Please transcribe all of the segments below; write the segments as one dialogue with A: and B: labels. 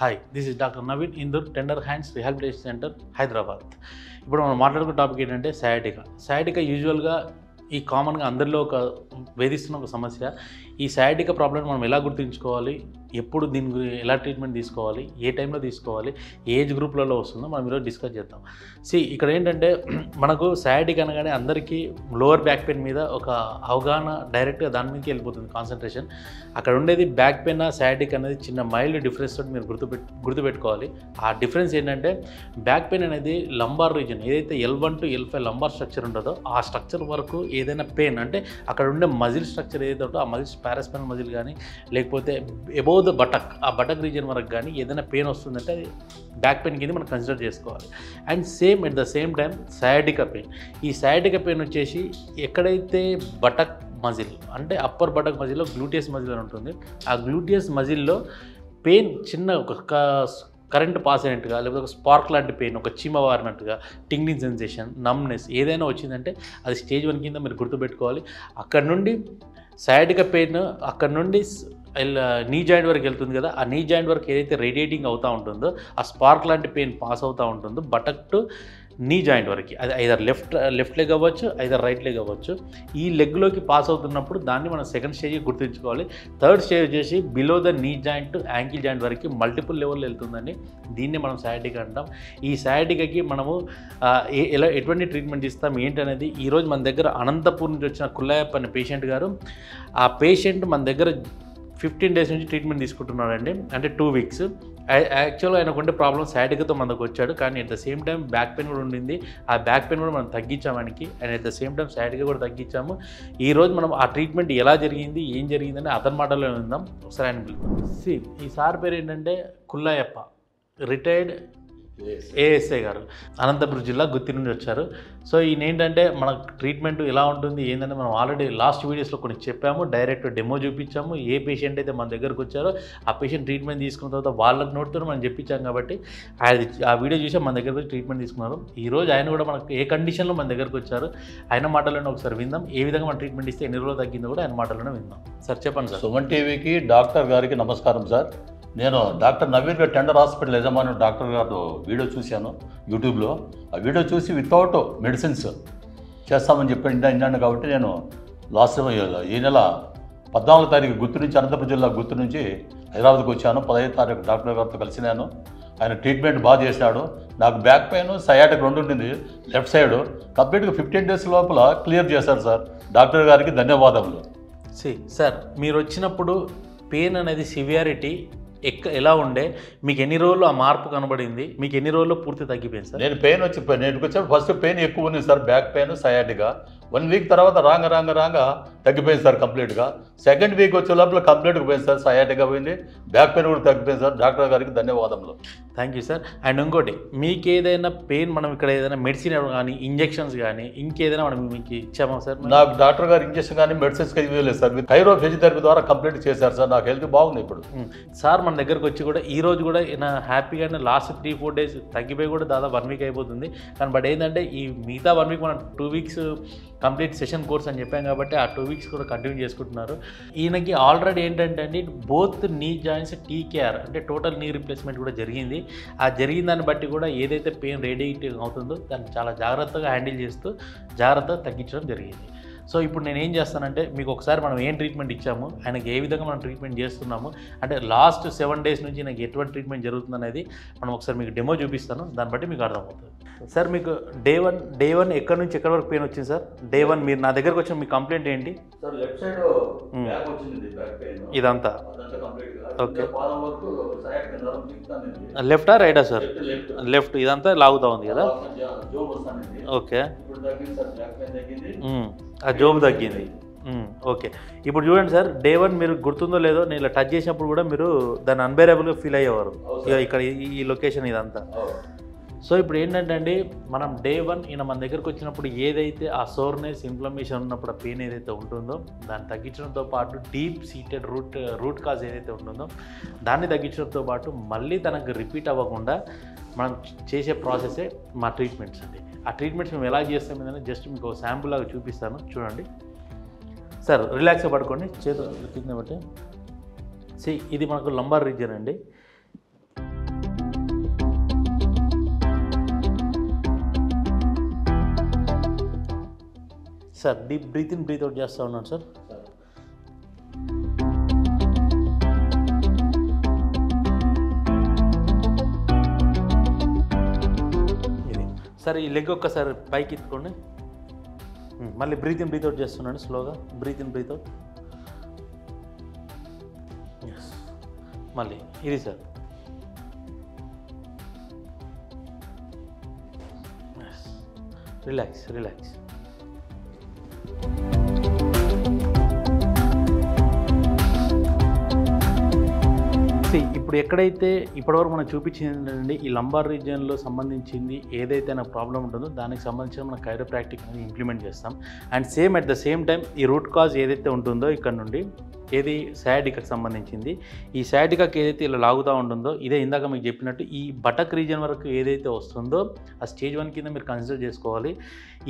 A: Hi, this is doctor Naveen Indur tender hands rehabilitation centre Hyderabad. ఇప్పుడు మనం మాట్లాడుకున్న టాపిక్ ఏంటంటే సయాటికా యూజువల్గా ఈ కామన్గా అందరిలో వేధిస్తున్న ఒక సమస్య. ఈ సయాటికా ప్రాబ్లమ్ మనం ఎలా గుర్తుంచుకోవాలి, ఎప్పుడు దీని గురించి ఎలా ట్రీట్మెంట్ తీసుకోవాలి, ఏ టైంలో తీసుకోవాలి, ఏజ్ గ్రూప్లలో వస్తుందో మనం ఈరోజు డిస్కస్ చేద్దాం. ఇక్కడ ఏంటంటే మనకు సయాటికా అనగానే అందరికీ లోవర్ బ్యాక్ పెయిన్ మీద ఒక అవగాహన డైరెక్ట్గా దాని మీదకి వెళ్ళిపోతుంది కాన్సన్ట్రేషన్. అక్కడ ఉండేది బ్యాక్ పెయిన్ సయాటికా అనేది చిన్న మైల్డ్ డిఫరెన్స్ తోటి మీరు గుర్తుపెట్టుకోవాలి. ఆ డిఫరెన్స్ ఏంటంటే బ్యాక్ పెయిన్ అనేది లంబార్ రీజన్ ఏదైతే L1 to L5 lumbar structure ఉంటుందో ఆ స్ట్రక్చర్ వరకు ఏదైనా పెయిన్ అంటే అక్కడ ఉండే మజిల్ స్ట్రక్చర్ ఏదైతే ఉంటుందో ఆ మజిల్స్ పారాస్పైనల్ మజిల్ కానీ లేకపోతే అబోవ్ ద బటక్ ఆ బటక్ రీజన్ వరకు కానీ ఏదైనా పెయిన్ వస్తుందంటే అది బ్యాక్ పెయిన్ కింద మనం కన్సిడర్ చేసుకోవాలి. And at the same time sciatica pain, ఈ సయాటికా పెయిన్ వచ్చేసి ఎక్కడైతే బటక్ మజిల్ అంటే అప్పర్ బటక్ మజిల్లో గ్లూటియస్ మజిల్ అని ఉంటుంది, ఆ గ్లూటియస్ మజిల్లో పెయిన్ చిన్న ఒక కరెంట్ పాస్ అయినట్టుగా లేకపోతే ఒక స్పార్క్ లాంటి పెయిన్, ఒక చీమ వారినట్టుగా టింగ్లింగ్ సెన్సేషన్, నమ్నెస్ ఏదైనా వచ్చిందంటే అది స్టేజ్ 1 కింద మీరు గుర్తుపెట్టుకోవాలి. అక్కడ నుండి సయాటికా పెయిన్ అక్కడ నుండి నీ జాయింట్ వరకు వెళ్తుంది కదా, ఆ నీ జాయింట్ వరకు ఏదైతే రేడియేటింగ్ అవుతూ ఉంటుందో ఆ స్పార్క్ లాంటి పెయిన్ పాస్ అవుతూ ఉంటుందో బటక్ టు నీ జాయింట్ వరకు, అది ఐదర్ లెఫ్ట్ లెగ్ అవ్వచ్చు, ఐదర్ రైట్ లెగ్ అవ్వచ్చు. ఈ లెగ్లోకి పాస్ అవుతున్నప్పుడు దాన్ని మనం సెకండ్ స్టేజ్ గుర్తుంచుకోవాలి. థర్డ్ స్టేజ్ వచ్చేసి below the knee joint to ankle joint వరకు మల్టిపుల్ లెవెల్లో వెళ్తుందని దీన్ని మనం సయాటికా అంటాం. ఈ సయాటికాకి మనము ఎటువంటి ట్రీట్మెంట్ ఇస్తాం ఏంటనేది ఈరోజు మన దగ్గర అనంతపూర్ నుంచి వచ్చిన కుల్లయ్యప్ప అనే పేషెంట్ గారు, ఆ పేషెంట్ మన దగ్గర 15 days నుంచి ట్రీట్మెంట్ తీసుకుంటున్నాడండి, అంటే 2 weeks. యాక్చువల్గా ఆయనకు ఉండే ప్రాబ్లమ్ సయాటికాతో మనకు వచ్చాడు, కానీ at the same time back pain కూడా ఉండింది. ఆ బ్యాక్ పెయిన్ కూడా మనం తగ్గించాము ఆయనకి, and at the same time sciatica కూడా తగ్గించాము. ఈరోజు మనం ఆ ట్రీట్మెంట్ ఎలా జరిగింది, ఏం జరిగిందని అతని మాటల్లో విందాం. ఒకసారి ఆయన పిలుద్దాం. ఈ సార్ పేరు ఏంటంటే కుల్లయ్యప్ప, రిటైర్డ్ ఏఎస్ఐ గారు, అనంతపురం జిల్లా గుత్తి నుండి వచ్చారు. సో ఈయన ఏంటంటే మనకు ట్రీట్మెంట్ ఎలా ఉంటుంది ఏంటంటే మనం ఆల్రెడీ లాస్ట్ వీడియోస్లో కొన్ని చెప్పాము, డైరెక్ట్ డెమో చూపించాము. ఏ పేషెంట్ అయితే మన దగ్గరకు వచ్చారో ఆ పేషెంట్ ట్రీట్మెంట్ తీసుకున్న తర్వాత వాళ్ళ నోటితో మనం చెప్పించాం కాబట్టి ఆ వీడియో చూసి మన దగ్గరకు వచ్చి ట్రీట్మెంట్ తీసుకున్నారు. ఈరోజు ఆయన కూడా మనకు ఏ కండిషన్లో మన దగ్గరకు వచ్చారు ఆయన మాటల్లోనే ఒకసారి విందాం. ఏ విధంగా మనం ట్రీట్మెంట్ ఇస్తే ఎన్ని రోజులు తగ్గిందో కూడా ఆయన మాటల్లోనే విందాం. సార్ చెప్పండి. సార్
B: సుమన్ టీవీకి డాక్టర్ గారికి నమస్కారం సార్. నేను డాక్టర్ నవీన్ గారు టెండర్ హాస్పిటల్ యజమాని డాక్టర్ గారు వీడియో చూశాను యూట్యూబ్లో. ఆ వీడియో చూసి వితౌట్ మెడిసిన్స్ చేస్తామని చెప్పి విన్నాను కాబట్టి నేను లాస్ట్ ఈ నెల 14వ తారీఖు గుత్తు నుంచి అనంతపురం జిల్లా గుత్తు నుంచి హైదరాబాద్కి వచ్చాను. 15వ తారీఖు డాక్టర్ గారితో కలిసినాను. ఆయన ట్రీట్మెంట్ బాగా చేశాడు. నాకు బ్యాక్ పెయిన్ సయాటిక్ 2 ఉండింది లెఫ్ట్ సైడ్, కంప్లీట్గా 15 days లోపల క్లియర్ చేశారు సార్. డాక్టర్ గారికి ధన్యవాదములు.
A: సార్ మీరు వచ్చినప్పుడు పెయిన్ అనేది సివియారిటీ ఎలా ఉండే, మీకు ఎన్ని రోజులు ఆ మార్పు కనబడింది, మీకు ఎన్ని రోజుల్లో పూర్తి తగ్గిపోయింది సార్?
B: నేను వచ్చాను ఫస్ట్ పెయిన్ ఎక్కువ ఉంది సార్, బ్యాక్ పెయిన్ సయాటిగా. 1 week తర్వాత రాంగ తగ్గిపోయింది సార్ కంప్లీట్గా. సెకండ్ వీక్ వచ్చే లోపల కంప్లీట్గా పోయింది సార్, సయాటిగా పోయింది, బ్యాక్ పెయిన్ కూడా తగ్గిపోయింది సార్. డాక్టర్ గారికి ధన్యవాదములు.
A: Thank you sir. అండ్ ఇంకోటి, మీకు ఏదైనా పెయిన్ మనం ఇక్కడ ఏదైనా మెడిసిన్ కానీ ఇంజెక్షన్స్ కానీ ఇంకేదైనా మనం మీకు ఇచ్చామా సార్?
B: నాకు డాక్టర్ గారు ఇంజెక్షన్ కానీ మెడిసిన్స్ కానీ ఇవ్వలేదు సార్. కైరో ఫిజియోథెరపీ ద్వారా కంప్లీట్ చేశారు సార్. నాకు హెల్త్ బాగుంది ఇప్పుడు.
A: సార్ మన దగ్గరకు వచ్చి కూడా ఈ రోజు కూడా హ్యాపీగానే లాస్ట్ 3-4 days తగ్గిపోయి కూడా దాదాపు 1 week అయిపోతుంది. కానీ బట్ ఏంటంటే ఈ మిగతా 1 week మనం 2 weeks కంప్లీట్ సెషన్ కోర్స్ అని చెప్పాం కాబట్టి ఆ 2 weeks కూడా కంటిన్యూ చేసుకుంటున్నారు. ఈయనకి ఆల్రెడీ ఏంటంటే అండి బోత్ నీ జాయింట్స్ TKR అంటే టోటల్ నీ రీప్లేస్మెంట్ కూడా జరిగింది. ఆ జరిగిన దాన్ని బట్టి కూడా ఏదైతే పెయిన్ రేడియేటింగ్ అవుతుందో దాన్ని చాలా జాగ్రత్తగా హ్యాండిల్ చేస్తూ జాగ్రత్తగా తగ్గించడం జరిగింది. సో ఇప్పుడు నేను ఏం చేస్తానంటే మీకు ఒకసారి మనం ఏం ట్రీట్మెంట్ ఇచ్చాము, ఆయనకి ఏ విధంగా మనం ట్రీట్మెంట్ చేస్తున్నాము, అంటే లాస్ట్ 7 days నుంచి నాకు ఎటువంటి ట్రీట్మెంట్ జరుగుతుంది అనేది మనం ఒకసారి మీకు డెమో చూపిస్తాను. దాన్ని బట్టి మీకు అర్థమవుతుంది. సార్ మీకు డే వన్ ఎక్కడి నుంచి ఎక్కడి వరకు పెయిన్ వచ్చింది సార్? డే 1 మీరు నా దగ్గరకు వచ్చిన మీ కంప్లైంట్ ఏంటి?
B: సార్ లెఫ్ట్ సైడ్ బ్యాక్ వచ్చింది, బ్యాక్ పెయిన్
A: ఇదంతా ఓకే.
B: లెఫ్ట్
A: లెఫ్టా రైటా సార్? లెఫ్ట్ ఇదంతా లాగుతా ఉంది కదా. ఓకే, ఆ జోబు తగ్గింది. ఓకే, ఇప్పుడు చూడండి సార్, డే 1 మీరు గుర్తుందో లేదో నేను ఇలా టచ్ చేసినప్పుడు కూడా మీరు దాన్ని అన్బేరబుల్గా ఫీల్ అయ్యేవారు. ఇక ఇక్కడ ఈ లొకేషన్ ఇదంతా. సో ఇప్పుడు ఏంటంటే అండి మనం డే 1 ఈయన మన దగ్గరకు వచ్చినప్పుడు ఏదైతే ఆ సోర్నెస్ ఇన్ఫ్లమేషన్ ఉన్నప్పుడు ఆ పెయిన్ ఏదైతే ఉంటుందో దాన్ని తగ్గించడంతో పాటు డీప్ సీటెడ్ రూట్ కాజ్ ఏదైతే ఉంటుందో దాన్ని తగ్గించడంతో పాటు మళ్ళీ తనకు రిపీట్ అవ్వకుండా మనం చేసే ప్రాసెసే మా ట్రీట్మెంట్స్ అండి. ఆ ట్రీట్మెంట్స్ మేము ఎలా చేస్తాం ఏంటంటే జస్ట్ మీకు ఒక శాంపుల్ లాగా చూపిస్తాను చూడండి. సార్ రిలాక్స్గా పడుకోండి, చేతులు కింద బట్టి. ఇది మనకు లంబార్ రీజియన్ అండి. Sir deep breath in breath out చేస్తూ ఉన్నాను సార్. ఇది సార్ ఈ లెగ్ ఒక్కసారి పైకి ఎత్తుకోండి. మళ్ళీ బ్రీత్ ఇన్ బ్రీత్ అవుట్ చేస్తున్నాను స్లోగా. Breath in breath out. Yes మళ్ళీ ఇది సార్. Relax relax. ఇప్పుడు ఎక్కడైతే ఇప్పటివరకు మనం చూపించిందండి ఈ లంబార్ రీజియన్లో సంబంధించింది ఏదైతే నాకు ప్రాబ్లం ఉంటుందో దానికి సంబంధించిన మనం కైరోప్రాక్టిక్ అనేది ఇంప్లిమెంట్ చేస్తాం. And same at the same time ఈ రూట్ కాజ్ ఏదైతే ఉంటుందో ఇక్కడ నుండి ఏది సయాటికాకి సంబంధించింది, ఈ సయాటికాకి ఏదైతే ఇలా లాగుతూ ఉంటుందో ఇదే ఇందాక మీకు చెప్పినట్టు ఈ బటక్ రీజియన్ వరకు ఏదైతే వస్తుందో ఆ స్టేజ్ 1 కింద మీరు కన్సిడర్ చేసుకోవాలి.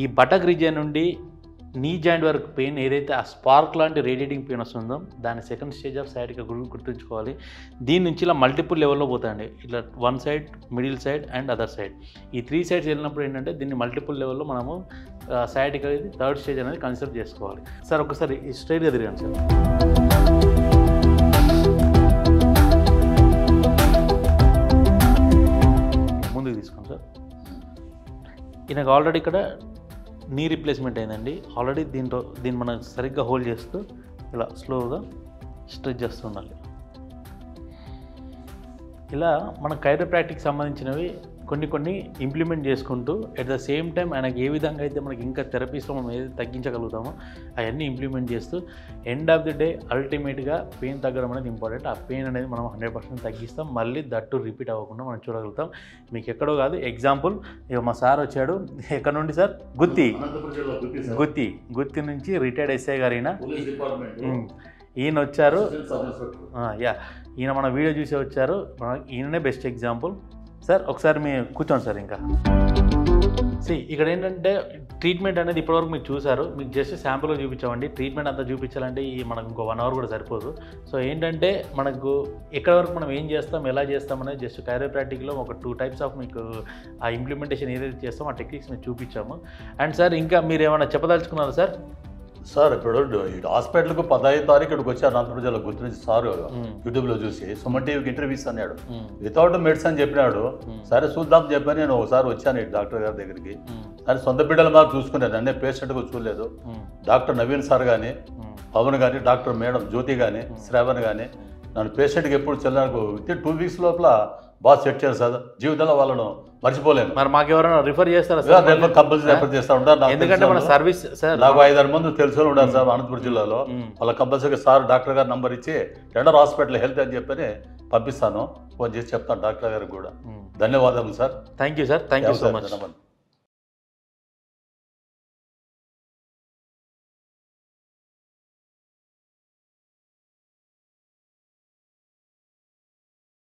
A: ఈ బటక్ రీజియన్ నుండి నీ జాయింట్ వరకు పెయిన్ ఏదైతే ఆ స్పార్క్ లాంటి రేడియేటింగ్ పెయిన్ వస్తుందో దాని సెకండ్ స్టేజ్ ఆఫ్ సయాటికా గుర్తుంచుకోవాలి. దీని నుంచి ఇలా మల్టిపుల్ లెవెల్లో పోతాయండి. ఇట్లా 1 side, middle side and other side, ఈ 3 సైడ్స్ వెళ్ళినప్పుడు ఏంటంటే దీన్ని మల్టిపుల్ లెవెల్లో మనము సయాటికా అనేది థర్డ్ స్టేజ్ అనేది కన్సిడర్ చేసుకోవాలి. సార్ ఒకసారి స్ట్రైట్గా తిరగండి సార్. ముందుకు తీసుకోండి సార్. ఈయనకు ఆల్రెడీ ఇక్కడ నీ రీప్లేస్మెంట్ అయిందండి. ఆల్రెడీ దీన్ని మనం సరిగ్గా హోల్డ్ చేస్తూ ఇలా స్లోగా స్ట్రెచ్ చేస్తూ ఉండాలి. ఇలా మన కైరోప్రాక్టిక్ సంబంధించినవి కొన్ని ఇంప్లిమెంట్ చేసుకుంటూ అట్ ద సేమ్ టైం ఆయనకి ఏ విధంగా అయితే మనకి ఇంకా థెరపీస్లో మనం ఏదైతే తగ్గించగలుగుతామో అవన్నీ ఇంప్లిమెంట్ చేస్తూ ఎండ్ ఆఫ్ ది డే అల్టిమేట్గా పెయిన్ తగ్గడం అనేది ఇంపార్టెంట్. ఆ పెయిన్ అనేది మనం 100% తగ్గిస్తాం. మళ్ళీ దట్టు రిపీట్ అవ్వకుండా మనం చూడగలుగుతాం. మీకు ఎక్కడో కాదు, ఎగ్జాంపుల్ మా సార్ వచ్చాడు ఎక్కడ నుండి సార్? గుత్తి నుంచి రిటైర్డ్ ఎస్ఐ గారు ఈయన వచ్చారు. ఈయన మన వీడియో చూసి వచ్చారు. ఈయననే బెస్ట్ ఎగ్జాంపుల్. సార్ ఒకసారి మీరు కూర్చోండి సార్. ఇంకా ఇక్కడ ఏంటంటే ట్రీట్మెంట్ అనేది ఇప్పటివరకు మీరు చూసారు. మీకు జస్ట్ శాంపుల్గా చూపించామండి. ట్రీట్మెంట్ అంతా చూపించాలంటే మనకు ఇంకో 1 అవర్ కూడా సరిపోదు. సో ఏంటంటే మనకు ఎక్కడి వరకు మనం ఏం చేస్తాం, ఎలా చేస్తాం అనేది జస్ట్ కైరోప్రాక్టిక్లో ఒక 2 టైప్స్ ఆఫ్ మీకు ఆ ఇంప్లిమెంటేషన్ ఏదైతే చేస్తామో ఆ టెక్నిక్స్ మేము చూపించాము. అండ్ సార్ ఇంకా మీరు ఏమైనా చెప్పదలుచుకున్నారా సార్?
B: సార్ ఇప్పుడు హాస్పిటల్కు 15వ తారీఖు ఇక్కడికి వచ్చారు అనంతపురం జిల్లా గుర్తు నుంచి సార్ యూట్యూబ్లో చూసి సుమన్ టీవీకి ఇంటర్వ్యూస్ అన్నాడు. వితౌట్ మెడిసిన్ చెప్పినాడు. సరే చూద్దాం చెప్పని నేను ఒకసారి వచ్చాను డాక్టర్ గారి దగ్గరికి. కానీ సొంత బిడ్డలు మాకు చూసుకునేది, అన్నీ పేషెంట్గా చూడలేదు. డాక్టర్ నవీన్ సార్ కానీ, పవన్ కానీ, డాక్టర్ మేడం జ్యోతి కానీ, శ్రావణ్ కానీ నన్ను పేషెంట్కి ఎప్పుడు చెల్లెలకు విత్ 2 వీక్స్ లోపల బాగా సెట్ చేశారు సార్. జీవితంలో వాళ్ళను మర్చిపోలేను.
A: మరి మాకు ఎవరైనా రిఫర్ చేస్తారా సార్?
B: కంపల్సరీ రిఫర్ చేస్తా ఉంటారు.
A: ఎందుకంటే మన సర్వీస్ సార్
B: నాకు 5-6 మంది తెలుసు ఉన్నారు సార్ అనంతపురం జిల్లాలో. వాళ్ళ కంపల్సరీ సార్ డాక్టర్ గారు నంబర్ ఇచ్చి టెండర్ హాస్పిటల్ హెల్త్ అని చెప్పని పంపిస్తాను. ఫోన్ చేసి చెప్తాను డాక్టర్ గారికి కూడా. ధన్యవాదాలు sir.
A: Thank you sir. Thank you so much.